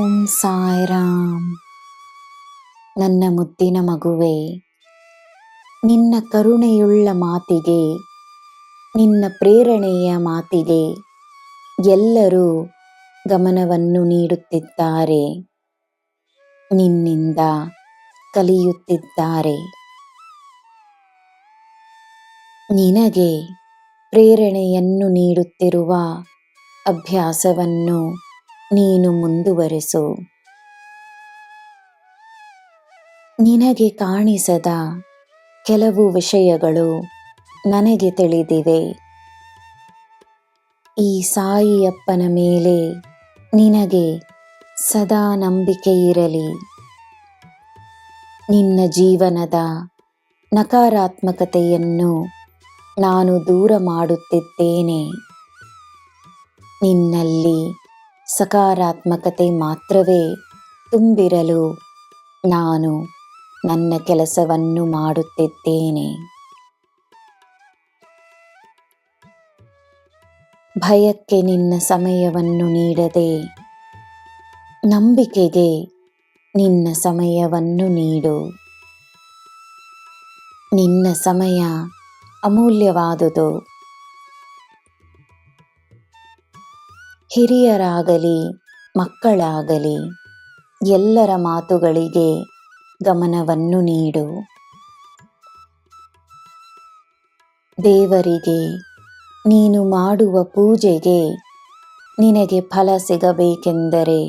ಓಂ ಸಾಯಿರಾಮ್. ನನ್ನ ಮುದ್ದಿನ ಮಗುವೆ, ನಿನ್ನ ಕರುಣೆಯುಳ್ಳ ಮಾತಿಗೆ, ನಿನ್ನ ಪ್ರೇರಣೆಯ ಮಾತಿಗೆ ಎಲ್ಲರೂ ಗಮನವನ್ನು ನೀಡುತ್ತಿದ್ದಾರೆ, ನಿನ್ನಿಂದ ಕಲಿಯುತ್ತಿದ್ದಾರೆ. ನಿನಗೆ ಪ್ರೇರಣೆಯನ್ನು ನೀಡುತ್ತಿರುವ ಅಭ್ಯಾಸವನ್ನು ನೀನು ಮುಂದುವರೆಸು. ನಿನಗೆ ಕಾಣಿಸದ ಕೆಲವು ವಿಷಯಗಳು ನನಗೆ ತಿಳಿದಿವೆ. ಈ ಸಾಯಿಯಪ್ಪನ ಮೇಲೆ ನಿನಗೆ ಸದಾ ನಂಬಿಕೆ ಇರಲಿ. ನಿನ್ನ ಜೀವನದ ನಕಾರಾತ್ಮಕತೆಯನ್ನು ನಾನು ದೂರ ಮಾಡುತ್ತಿದ್ದೇನೆ. ನಿನ್ನಲ್ಲಿ ಸಕಾರಾತ್ಮಕತೆ ಮಾತ್ರವೇ ತುಂಬಿರಲು ನಾನು ನನ್ನ ಕೆಲಸವನ್ನು ಮಾಡುತ್ತಿದ್ದೇನೆ. ಭಯಕ್ಕೆ ನಿನ್ನ ಸಮಯವನ್ನು ನೀಡದೆ, ನಂಬಿಕೆಗೆ ನಿನ್ನ ಸಮಯವನ್ನು ನೀಡು. ನಿನ್ನ ಸಮಯ ಅಮೂಲ್ಯವಾದುದು. ಹಿರಿಯರಾಗಲಿ ಮಕ್ಕಳಾಗಲಿ ಎಲ್ಲರ ಮಾತುಗಳಿಗೆ ಗಮನವನ್ನು ನೀಡು. ದೇವರಿಗೆ ನೀನು ಮಾಡುವ ಪೂಜೆಗೆ ನಿನಗೆ ಫಲ ಸಿಗಬೇಕೆಂದರೆ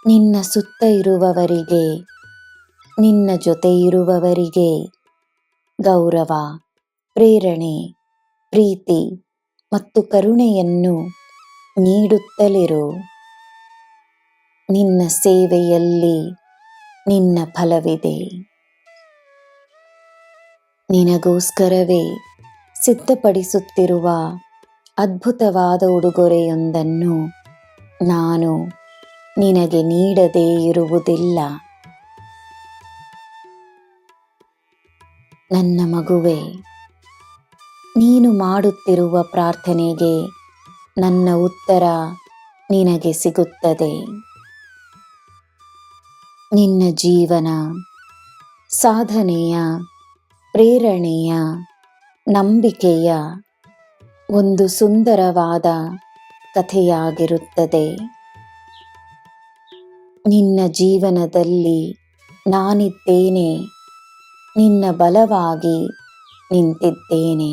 ನಿನ್ನ ಸುತ್ತ ಇರುವವರಿಗೆ, ನಿನ್ನ ಜೊತೆ ಇರುವವರಿಗೆ ಗೌರವ, ಪ್ರೇರಣೆ, ಪ್ರೀತಿ ಮತ್ತು ಕರುಣೆಯನ್ನು ನೀಡುತ್ತಲಿರು. ನಿನ್ನ ಸೇವೆಯಲ್ಲಿ ನಿನ್ನ ಫಲವಿದೆ. ನಿನಗೋಸ್ಕರವೇ ಸಿದ್ಧಪಡಿಸುತ್ತಿರುವ ಅದ್ಭುತವಾದ ಉಡುಗೊರೆಯೊಂದನ್ನು ನಾನು ನಿನಗೆ ನೀಡದೇ ಇರುವುದಿಲ್ಲ. ನನ್ನ ಮಗುವೆ, ನೀನು ಮಾಡುತ್ತಿರುವ ಪ್ರಾರ್ಥನೆಗೆ ನನ್ನ ಉತ್ತರ ನಿನಗೆ ಸಿಗುತ್ತದೆ. ನಿನ್ನ ಜೀವನ ಸಾಧನೆಯ, ಪ್ರೇರಣೆಯ, ನಂಬಿಕೆಯ ಒಂದು ಸುಂದರವಾದ ಕಥೆಯಾಗಿರುತ್ತದೆ. ನಿನ್ನ ಜೀವನದಲ್ಲಿ ನಾನಿದ್ದೇನೆ, ನಿನ್ನ ಬಲವಾಗಿ ನಿಂತಿದ್ದೇನೆ.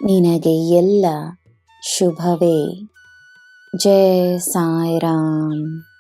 ನಿನಗೆ ಎಲ್ಲ ಶುಭವೇ. ಜೈ ಸಾಯಿರಾಮ್.